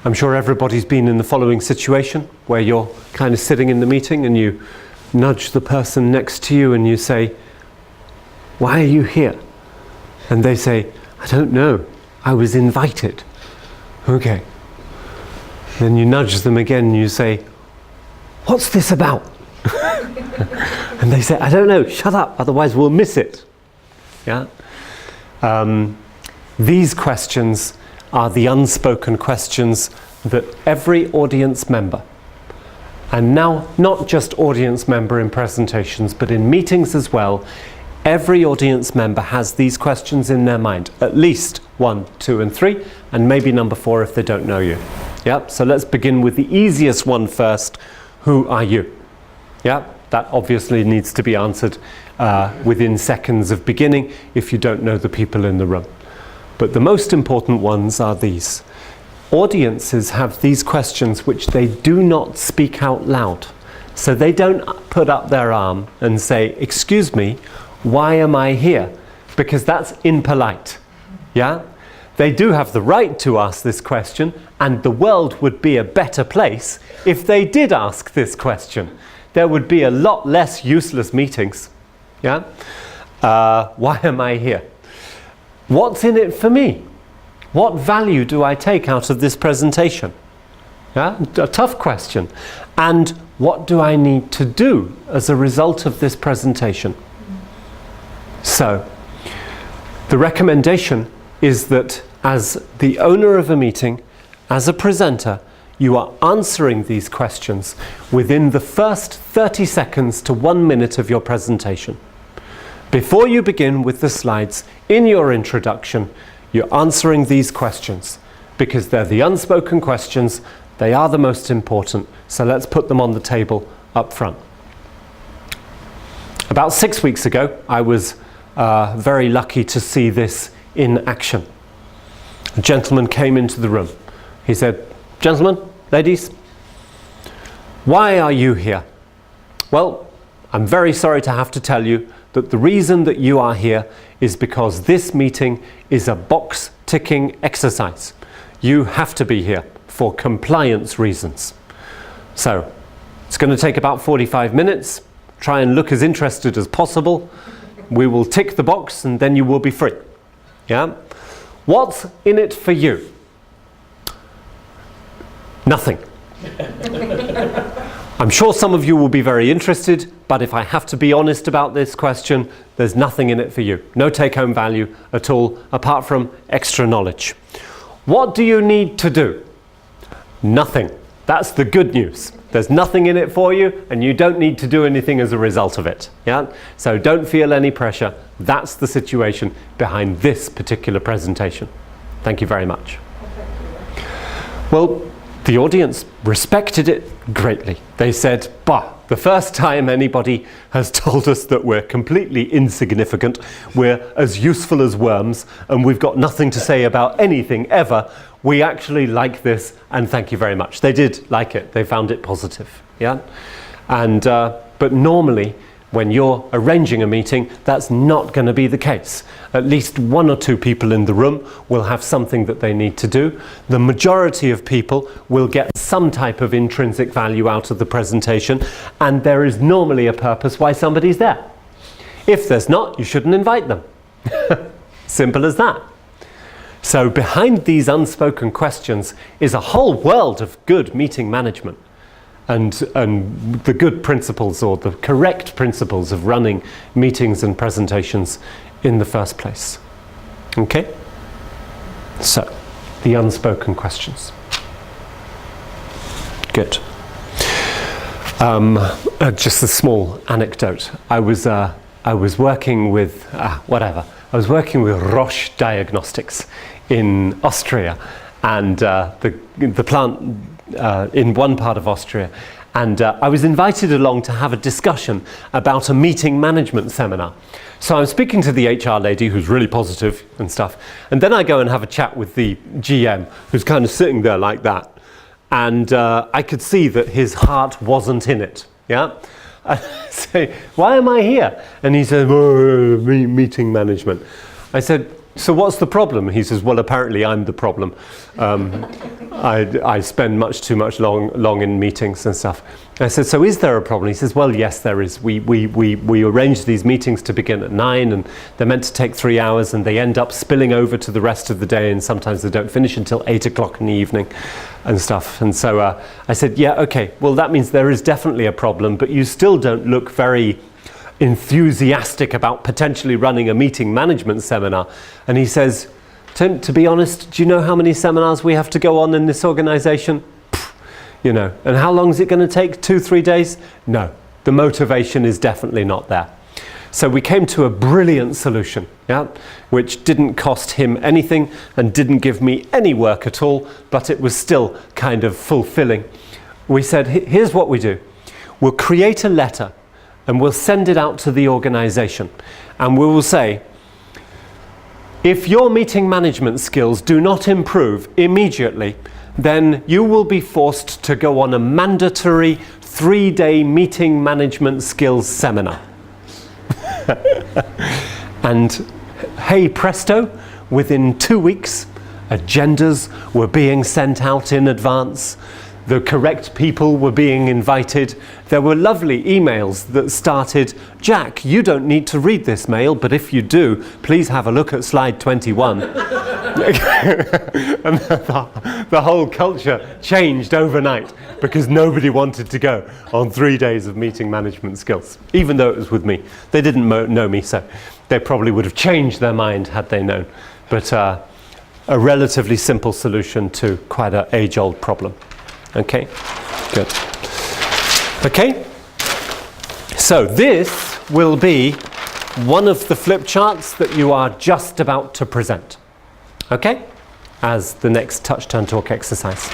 I'm sure everybody's been in the following situation where you're kind of sitting in the meeting and you nudge the person next to you and you say, "Why are you here?" And they say, "I don't know, I was invited." Okay. Then you nudge them again and you say, "What's this about?" And they say, "I don't know, shut up, otherwise we'll miss it." Yeah? These questions are the unspoken questions that every audience member, and now not just audience member in presentations, but in meetings as well, every audience member has these questions in their mind, at least 1, 2, and 3, and maybe number 4 if they don't know you. Yeah? So let's begin with the easiest one first. Who are you? Yeah? That obviously needs to be answered within seconds of beginning if you don't know the people in the room. But the most important ones are these. Audiences have these questions which they do not speak out loud. So they don't put up their arm and say, "Excuse me, why am I here?" Because that's impolite. Yeah? They do have the right to ask this question, and the world would be a better place if they did ask this question. There would be a lot less useless meetings. Yeah? Why am I here? What's in it for me? What value do I take out of this presentation? Yeah? A tough question. And what do I need to do as a result of this presentation? So, the recommendation is that as the owner of a meeting, as a presenter, you are answering these questions within the first 30 seconds to 1 minute of your presentation. Before you begin with the slides, in your introduction, you're answering these questions because they're the unspoken questions, they are the most important, so let's put them on the table up front. About 6 weeks ago, I was very lucky to see this in action. A gentleman came into the room. He said, "Gentlemen, ladies, why are you here?" "Well, I'm very sorry to have to tell you that the reason that you are here is because this meeting is a box-ticking exercise. You have to be here for compliance reasons. So, it's going to take about 45 minutes. Try and look as interested as possible. We will tick the box and then you will be free." Yeah? What's in it for you? Nothing. I'm sure some of you will be very interested, but if I have to be honest about this question, there's nothing in it for you. No take-home value at all, apart from extra knowledge. What do you need to do? Nothing. That's the good news. There's nothing in it for you, and you don't need to do anything as a result of it. Yeah? So don't feel any pressure. That's the situation behind this particular presentation. Thank you very much. Well, the audience respected it greatly. They said, "Bah, the first time anybody has told us that we're completely insignificant, we're as useful as worms, and we've got nothing to say about anything ever. We actually like this, and thank you very much." They did like it. They found it positive. Yeah? And, but normally, when you're arranging a meeting, that's not going to be the case. At least 1 or 2 people in the room will have something that they need to do. The majority of people will get some type of intrinsic value out of the presentation, and there is normally a purpose why somebody's there. If there's not, you shouldn't invite them. Simple as that. So behind these unspoken questions is a whole world of good meeting management. And the good principles or the correct principles of running meetings and presentations in the first place. Okay? So, the unspoken questions. Good. Just a small anecdote. I was working with I was working with Roche Diagnostics in Austria, and the plant in one part of Austria, and I was invited along to have a discussion about a meeting management seminar. So I'm speaking to the HR lady who's really positive and stuff, and then I go and have a chat with the GM who's kind of sitting there like that, and I could see that his heart wasn't in it. Yeah, I say, "Why am I here?" And he said, "Oh, meeting management." I said, so what's the problem? He says, well, apparently I'm the problem. I spend much too much long in meetings and stuff. I said, so is there a problem? He says, well, yes, there is. We arrange these meetings to begin at 9, and they're meant to take 3 hours, and they end up spilling over to the rest of the day, and sometimes they don't finish until 8 o'clock in the evening and stuff. And so I said, yeah, okay, well, that means there is definitely a problem, but you still don't look very enthusiastic about potentially running a meeting management seminar. And he says, Tim, to be honest, do you know how many seminars we have to go on in this organization? You know, and how long is it going to take? 2-3 days? No, the motivation is definitely not there. So we came to a brilliant solution, yeah, which didn't cost him anything and didn't give me any work at all, but it was still kind of fulfilling. We said, here's what we do. We'll create a letter and we'll send it out to the organization, and we will say, if your meeting management skills do not improve immediately, then you will be forced to go on a mandatory 3-day meeting management skills seminar. And hey presto, within 2 weeks, agendas were being sent out in advance. The correct people were being invited. There were lovely emails that started, Jack, you don't need to read this mail, but if you do, please have a look at slide 21. And the whole culture changed overnight because nobody wanted to go on 3 days of meeting management skills, even though it was with me. They didn't know me, so they probably would have changed their mind had they known. But a relatively simple solution to quite an age-old problem. Okay, good. Okay, so this will be one of the flip charts that you are just about to present. Okay, as the next Touch Turn Talk exercise.